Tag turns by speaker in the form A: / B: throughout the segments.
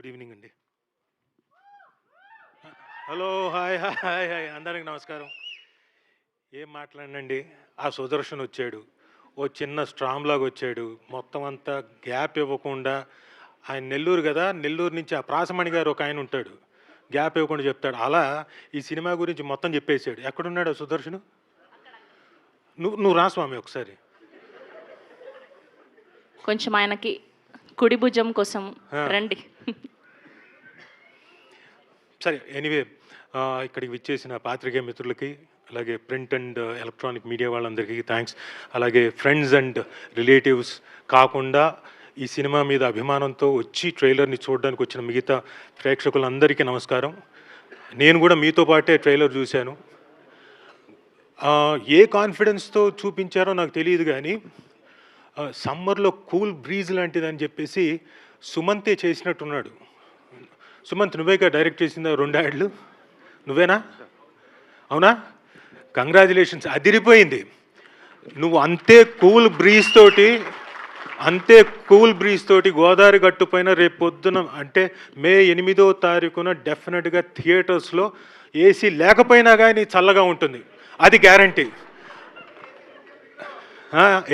A: Evening అండి. Hello, hi hi hi hi అందరికి నమస్కారం. ఏం మాట్లాడినండి, ఆ సుదర్శన్ వచ్చాడు, ఓ చిన్న స్ట్రామ్ లాగా వచ్చాడు, మొత్తం అంతా గ్యాప్ ఇవ్వకుండా. ఆయన నెల్లూరు కదా, నెల్లూరు నుంచి ఆ ప్రాసమణి గారు ఒక ఆయన ఉంటాడు, గ్యాప్ ఇవ్వకుండా చెప్తాడు. అలా ఈ సినిమా గురించి మొత్తం చెప్పేశాడు. ఎక్కడున్నాడు ఆ సుదర్శను? నువ్వు నువ్వు రా స్వామి ఒకసారి.
B: కొంచెం ఆయనకి కుడి భుజం కోసం రండి.
A: సరే, ఎనీవే, ఇక్కడికి విచ్చేసిన పాత్రికేయ మిత్రులకి, అలాగే ప్రింట్ అండ్ ఎలక్ట్రానిక్ మీడియా వాళ్ళందరికీ థ్యాంక్స్. అలాగే ఫ్రెండ్స్ అండ్ రిలేటివ్స్ కాకుండా ఈ సినిమా మీద అభిమానంతో వచ్చి ట్రైలర్ని చూడడానికి వచ్చిన మిగతా ప్రేక్షకులందరికీ నమస్కారం. నేను కూడా మీతో పాటే ట్రైలర్ చూశాను. ఏ కాన్ఫిడెన్స్తో చూపించారో నాకు తెలియదు, కానీ సమ్మర్లో కూల్ బ్రీజ్ లాంటిదని చెప్పేసి సుమంతే చేసినట్టున్నాడు. సుమంత్, నువ్వేగా డైరెక్ట్ చేసిందా 2 యాడ్లు? నువ్వేనా? అవునా? కంగ్రాచులేషన్స్, అదిరిపోయింది. నువ్వు అంతే కూల్ బ్రీజ్ తోటి గోదావరి గట్టు పైన రేపు పొద్దున అంటే మే 8వ తారీఖున డెఫినెట్గా థియేటర్స్లో ఏసీ లేకపోయినా కానీ చల్లగా ఉంటుంది, అది గ్యారంటీ.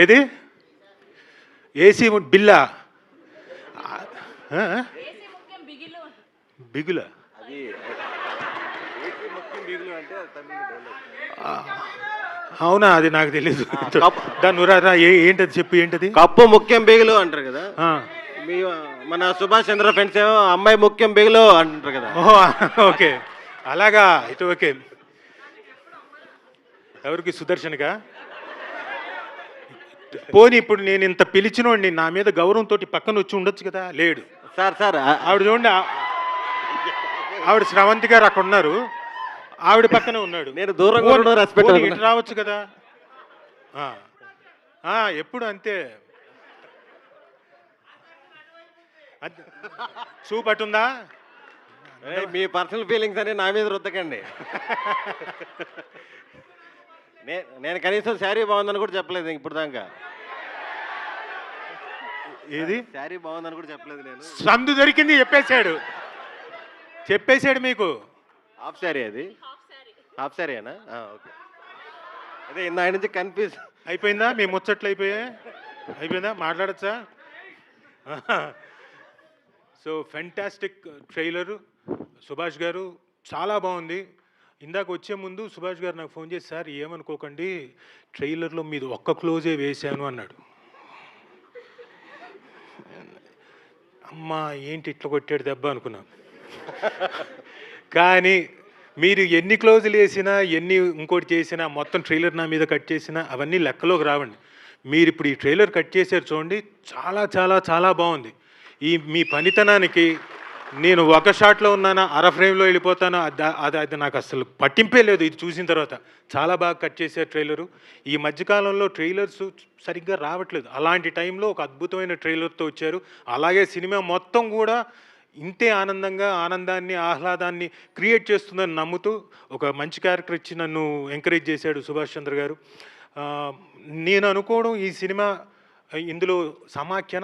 A: ఏది ఏసీ బిల్లా? బిగుల? అవునా, అది నాకు తెలీదు. దాని ఏంటది చెప్పు, ఏంటది?
C: కప్పు ముఖ్యం బిగులు అంటారు కదా, మీ మన సుభాష్ చంద్ర ఫ్రెండ్స్ ఏమో అమ్మాయి ముఖ్యం బిగులు అంటారు కదా.
A: ఓహో, ఓకే, అలాగా అయితే ఓకే. ఎవరికి? సుదర్శన్గా? పోనీ ఇప్పుడు నేను ఇంత పిలిచినోడిని, నా మీద గౌరవంతో పక్కన వచ్చి ఉండొచ్చు కదా, లేడు.
C: సార్
A: ఆవిడ చూడండి, ఆవిడ శ్రవంతి గారు అక్కడ ఉన్నారు, ఆవిడ పక్కనే ఉన్నాడు.
C: నేను దూరంగా రెస్పెక్ట్
A: రావచ్చు కదా. ఎప్పుడు అంతే. చూపట్టుందా?
C: మీ పర్సనల్ ఫీలింగ్స్ అని నా మీద రుద్దకండి. నేను కనీసం శారీ బాగుందని కూడా చెప్పలేదు ఇప్పుడు దాకా.
A: ఏది
C: శారీ బాగుందని కూడా చెప్పలేదు నేను.
A: సందు దొరికింది చెప్పేశాడు మీకు.
C: హాఫ్ శారీ, అది హాఫ్ శారీనా? ఓకే, అదే ఇందా నుంచి కన్ఫ్యూజ్
A: అయిపోయిందా? మీ ముచ్చట్లు అయిపోయిందా? మాట్లాడచ్చా? So fantastic trailer. సుభాష్ గారు చాలా బాగుంది. ఇందాక వచ్చే ముందు సుభాష్ గారు నాకు ఫోన్ చేసి, సార్ ఏమనుకోకండి, ట్రైలర్లో మీది ఒక్క క్లోజే వేశాను అన్నాడు. అమ్మా ఏంటి ఇట్లా కొట్టాడు దెబ్బ అనుకున్నా. కానీ మీరు ఎన్ని క్లోజులు వేసినా, ఎన్ని ఇంకోటి చేసినా, మొత్తం ట్రైలర్ నా మీద కట్ చేసినా అవన్నీ లెక్కలోకి రావండి. మీరు ఇప్పుడు ఈ ట్రైలర్ కట్ చేశారు చూడండి, చాలా చాలా చాలా బాగుంది. మీ పనితనానికి నేను ఒక షాట్లో ఉన్నానా, అర ఫ్రేమ్లో వెళ్ళిపోతాను, అది నాకు అసలు పట్టింపే లేదు. ఇది చూసిన తర్వాత చాలా బాగా కట్ చేశారు ట్రైలరు. ఈ మధ్యకాలంలో ట్రైలర్స్ సరిగ్గా రావట్లేదు, అలాంటి టైంలో ఒక అద్భుతమైన ట్రైలర్తో వచ్చారు. అలాగే సినిమా మొత్తం కూడా ఇంతే ఆనందాన్ని ఆహ్లాదాన్ని క్రియేట్ చేస్తుందని నమ్ముతూ ఒక మంచి క్యారెక్టర్ ఇచ్చి నన్ను ఎంకరేజ్ చేశాడు సుభాష్ చంద్ర గారు. నేను అనుకోవడం ఈ సినిమా ఇందులో సమైక్య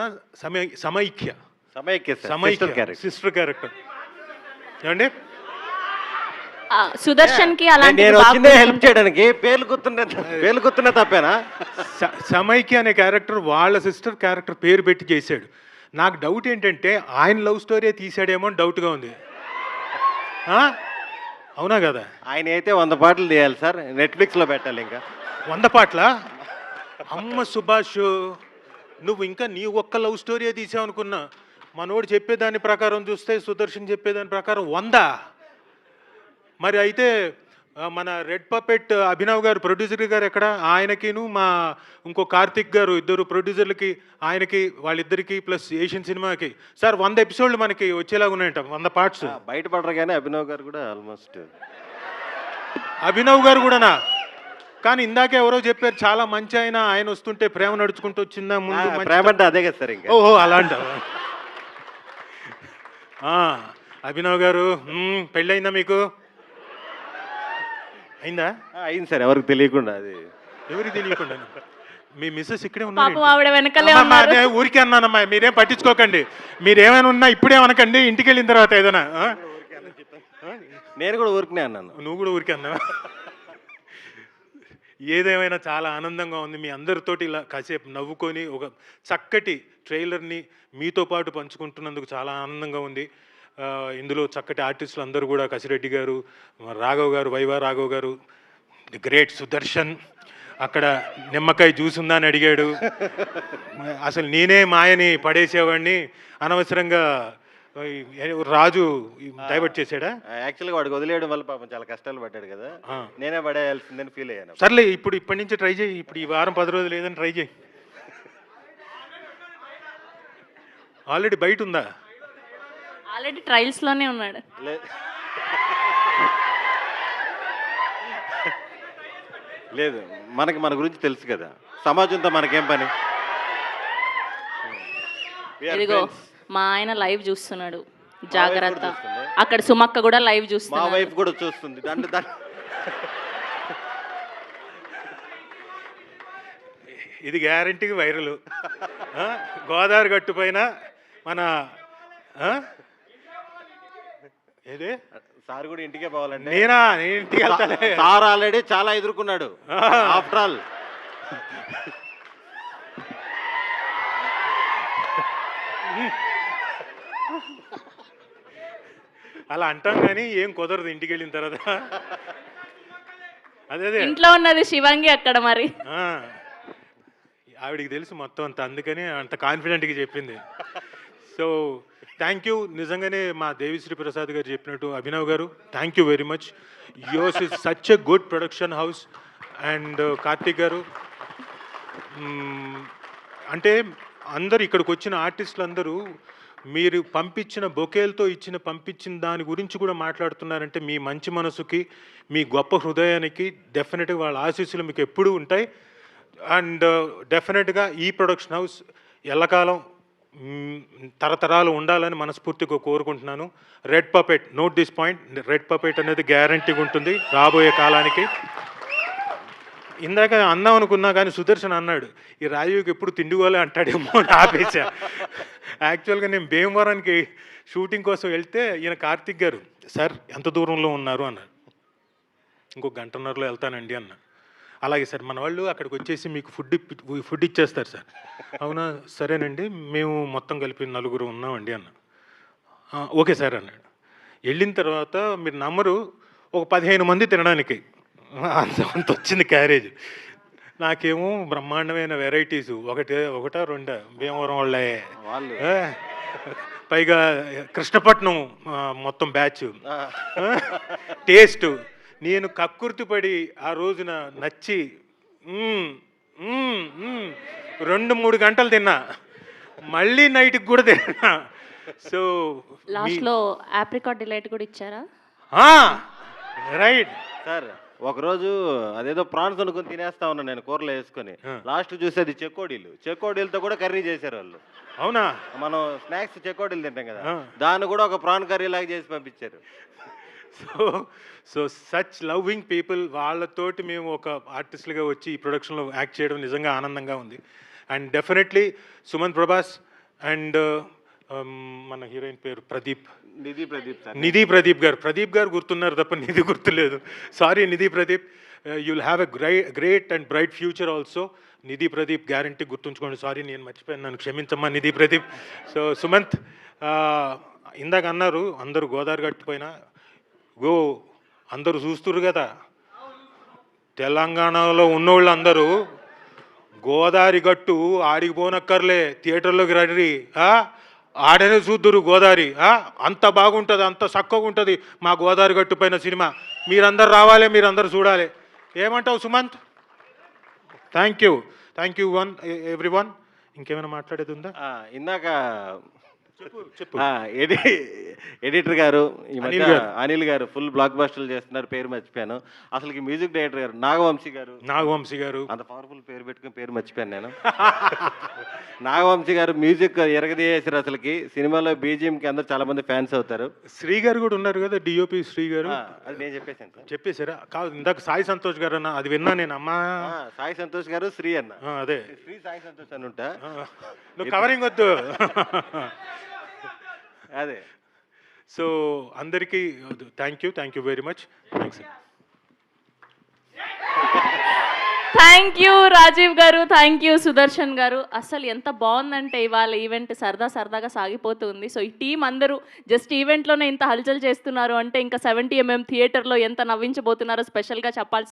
A: సిస్టర్ క్యారెక్టర్ ఏమండి?
B: సుదర్శన్ కి
C: హెల్ప్ చేయడానికి పేర్లు గుర్తున్నా తప్పేనా?
A: సమైక్య అనే క్యారెక్టర్ వాళ్ళ సిస్టర్ క్యారెక్టర్ పేరు పెట్టి చేశాడు. నాకు డౌట్ ఏంటంటే ఆయన లవ్ స్టోరీ తీసాడేమో అని డౌట్గా ఉంది. అవునా కదా?
C: ఆయన అయితే 100 పాటలు తీయాలి సార్, నెట్ఫ్లిక్స్లో పెట్టాలి. ఇంకా
A: 100 పాటలా? అమ్మ సుభాష్, నువ్వు ఇంకా నీ ఒక్క లవ్ స్టోరీ తీసావు అనుకున్నా. మనోడు చెప్పేదాని ప్రకారం చూస్తే, సుదర్శన్ చెప్పేదాని ప్రకారం 100. మరి అయితే మన రెడ్ పపెట్ అభినవ్ గారు, ప్రొడ్యూసర్ గారు ఎక్కడ? ఆయనకిను మా ఇంకో కార్తిక్ గారు, ఇద్దరు ప్రొడ్యూసర్లకి, ఆయనకి, వాళ్ళిద్దరికి ప్లస్ ఏషియన్ సినిమాకి సార్ 100 ఎపిసోడ్లు మనకి వచ్చేలాగా ఉన్నాయంట, 100 పార్ట్స్.
C: బయటపడరు కానీ అభినవ్ గారు కూడా ఆల్మోస్ట్.
A: అభినవ్ గారు కూడానా? కానీ ఇందాకే ఎవరో చెప్పారు చాలా మంచి ఆయన వస్తుంటే ప్రేమ నడుచుకుంటూ వచ్చిందా ముందు?
C: ప్రేమ అంటే అదే కదా సార్. ఇంకా
A: ఓహో, అలాంటి. అభినవ్ గారు పెళ్ళయిందా మీకు? అయిందా?
C: అయింది సార్, ఎవరికి తెలియకుండా. అది
A: ఎవరికి తెలియకుండా మీ మిస్సెస్ ఇక్కడే
B: పాపం
A: ఉన్నారు
B: ఆవిడ వెనకలే ఉన్నారు.
A: ఊరికే అన్నానమ్మా, మీరేం పట్టించుకోకండి, మీరేమైనా ఉన్నా ఇప్పుడేమనకండి, ఇంటికి వెళ్ళిన తర్వాత ఏదైనా
C: నేను కూడా ఊరికనే అన్నాను.
A: నువ్వు కూడా ఊరికే అన్నావా? ఏదేమైనా చాలా ఆనందంగా ఉంది మీ అందరితోటి ఇలా కాసేపు నవ్వుకొని ఒక చక్కటి ట్రైలర్ని మీతో పాటు పంచుకుంటున్నందుకు చాలా ఆనందంగా ఉంది. ఇందులో చక్కటి ఆర్టిస్టులు అందరూ కూడా కసిరెడ్డి గారు, రాఘవ్ గారు, వైవా రాఘవ్ గారు, ది గ్రేట్ సుదర్శన్, అక్కడ నిమ్మకాయ జ్యూస్ ఉందా అని అడిగాడు. అసలు నేనే మాయని పడేసేవాడిని, అనవసరంగా రాజు డైవర్ట్ చేశాడా?
C: యాక్చువల్గా వాడికి వదిలేయడం వల్ల పాపం చాలా కష్టాలు పడ్డాడు కదా, నేనే పడేయాల్సిందని ఫీల్ అయ్యాను.
A: సర్లే, ఇప్పటి నుంచి ట్రై చేయి, ఇప్పుడు ఈ వారం 10 రోజులు ఏదని ట్రై చేయి. ఆల్రెడీ బయట ఉందా?
B: ఆల్రెడీ ట్రయల్స్లోనే ఉన్నాడు.
C: లేదు, మనకి మన గురించి తెలుసు కదా, సమాజంతో మనకేం పని.
B: ఇదిగో మా ఆయన లైవ్ చూస్తున్నాడు, జాగ్రత్త.
C: చూస్తుంది.
B: అక్కడ సుమక్క కూడా లైవ్
C: మా
B: చూస్తుంది.
C: వైఫ్ కూడా చూస్తుంది.
A: ఇది గ్యారంటీకి వైరల్. గోదావరి గట్టు పైన మన ఏదే
C: సార్ కూడా ఇంటికే పోవాలండి.
A: నేను ఇంటికి వెళ్తానే.
C: సార్ ఆల్రెడీ చాలా ఎదుర్కొన్నాడు. ఆఫ్టర్ ఆల్
A: అలా అంటాం కానీ ఏం కుదరదు ఇంటికి వెళ్ళిన తర్వాత. అదే
B: ఇంట్లో ఉన్నది శివంగి అక్కడ మరి.
A: ఆవిడికి తెలుసు మొత్తం అంత, అందుకని అంత కాన్ఫిడెంట్గా చెప్పింది. So thank you. నిజంగానే మా దేవిశ్రీ ప్రసాద్ గారు చెప్పినట్టు, అభినవ్ గారు thank you very much. యోస్ is such a good production house. And Karthik గారు, అంటే అందరు ఇక్కడికి వచ్చిన ఆర్టిస్టులు అందరూ మీరు పంపించిన బొకేలతో పంపించిన దాని గురించి కూడా మాట్లాడుతున్నారంటే మీ మంచి మనసుకి, మీ గొప్ప హృదయానికి డెఫినెట్గా వాళ్ళ ఆశీస్సులు మీకు ఎప్పుడూ ఉంటాయి. అండ్ డెఫినెట్గా ఈ ప్రొడక్షన్ హౌస్ ఎల్లకాలం తరతరాలు ఉండాలని మనస్ఫూర్తిగా కోరుకుంటున్నాను. Red puppet, note this point, red puppet అనేది గ్యారంటీగా ఉంటుంది రాబోయే కాలానికి. ఇందాక అందాం అనుకున్నా కానీ సుదర్శన్ అన్నాడు ఈ రాజీవ్కి ఎప్పుడు తిండిగోలే అంటాడేమో అని ఆపేశా. యాక్చువల్గా నేను భీమవరానికి షూటింగ్ కోసం వెళ్తే ఈయన కార్తిక్ గారు, సార్ ఎంత దూరంలో ఉన్నారు అన్నారు. ఇంకొక గంటన్నరలో వెళ్తానండి అన్న. అలాగే సార్, మన వాళ్ళు అక్కడికి వచ్చేసి మీకు ఫుడ్ ఇచ్చేస్తారు సార్. అవునా, సరేనండి, మేము మొత్తం కలిపి 4 ఉన్నామండి అన్న. ఓకే సార్ అన్నాడు. వెళ్ళిన తర్వాత మీరు నమ్మరు, ఒక 15 మంది తినడానికి అంత వచ్చింది క్యారేజ్. నాకేమో బ్రహ్మాండమైన వెరైటీసు, ఒకటా రెండా భీమవరం వాళ్ళే, పైగా కృష్ణపట్నం మొత్తం బ్యాచ్, టేస్ట్. నేను కక్కుర్తిపడి ఆ రోజున నచ్చి 2-3 గంటలు తిన్నా, మళ్ళీ నైట్కి కూడా తిన్నా. సో
B: లాస్ట్లో ఆప్రికాట్ డిలైట్ కూడా ఇచ్చారా?
A: Right
C: sir. ఒకరోజు అదేదో ప్రాన్స్ అనుకుని తినేస్తా ఉన్నాను నేను కూరలో వేసుకొని, లాస్ట్ చూసేది చెకోడీలతో కూడా కర్రీ చేశారు వాళ్ళు.
A: అవునా?
C: మనం స్నాక్స్ చెకోడీలు తింటాం కదా, దాన్ని కూడా ఒక ప్రాన్ కర్రీ లాగా చేసి పంపించారు.
A: సో సచ్ లవింగ్ పీపుల్, వాళ్ళతోటి మేము ఒక ఆర్టిస్టులుగా వచ్చి ఈ ప్రొడక్షన్లో యాక్ట్ చేయడం నిజంగా ఆనందంగా ఉంది. And definitely Sumanth Prabhas and మన హీరోయిన్ పేరు నిధి ప్రదీప్ గారు గుర్తున్నారు తప్ప నిధి గుర్తులేదు. Sorry Nidhi Pradeep, you will have a great and bright future also. Nidhi Pradeep guarantee గుర్తుంచుకోండి. సారీ నేను మర్చిపోయాను, నన్ను క్షమించమ్మా నిధి ప్రదీప్. సో సుమంత్, ఇందాక అన్నారు అందరూ గోదావరి గట్టు పైన అందరూ చూస్తున్నారు కదా, తెలంగాణలో ఉన్నోళ్ళు అందరూ గోదావరి గట్టు ఆడికి పోనక్కర్లే, థియేటర్లోకి రండి, ఆడనే చూద్దురు గోదావరి, అంత బాగుంటుంది, అంత చక్కగా ఉంటుంది మా గోదావరి గట్టు పైన సినిమా. మీరందరూ రావాలి, మీరందరూ చూడాలి. ఏమంటావు Sumanth? Thank you every one. ఇంకేమైనా మాట్లాడేది ఉందా?
C: ఇందాక
A: చెప్పు.
C: ఎడిటర్ గారు ఈ మధ్య అనిల్ గారు ఫుల్ బ్లాక్ బస్టర్లు చేస్తున్నారు, పేరు మర్చిపోయాను. అసలుకి మ్యూజిక్ డైరెక్టర్ గారు నాగవంశీ గారు,
A: నాగవంశీ గారు,
C: అంత పవర్ఫుల్ పేరు పెట్టుకుని పేరు మర్చిపోయాను నేను. నాగవంశీ గారు మ్యూజిక్ ఎరగదీసేసారు అసలుకి. సినిమాలో బీజిఎంకి అందరూ చాలా మంది ఫ్యాన్స్ అవుతారు.
A: శ్రీ గారు కూడా ఉన్నారు కదా, డిఓపి శ్రీ గారు.
C: అది నేను చెప్పేశాను సార్.
A: చెప్పేశారా? కాదు, ఇందాక సాయి సంతోష్ గారు అన్న, అది విన్నా నేను. అమ్మా
C: సాయి సంతోష్ గారు, శ్రీ అన్న.
A: అదే
C: శ్రీ సాయి సంతోష్ అని ఉంటా.
A: నువ్వు కవరింగ్ వద్దు.
C: అదే.
A: సో అందరికీ thank you very much. Thanks.
B: Thank you Rajiv గారు, థ్యాంక్ యూ సుదర్శన్ గారు. అసలు ఎంత బాగుందంటే ఇవాళ ఈవెంట్ సరదాగా సాగిపోతుంది. సో ఈ టీం అందరూ జస్ట్ ఈవెంట్లోనే ఇంత హల్చల్ చేస్తున్నారు అంటే ఇంకా 70mm థియేటర్లో ఎంత నవ్వించబోతున్నారో స్పెషల్గా చెప్పాల్సి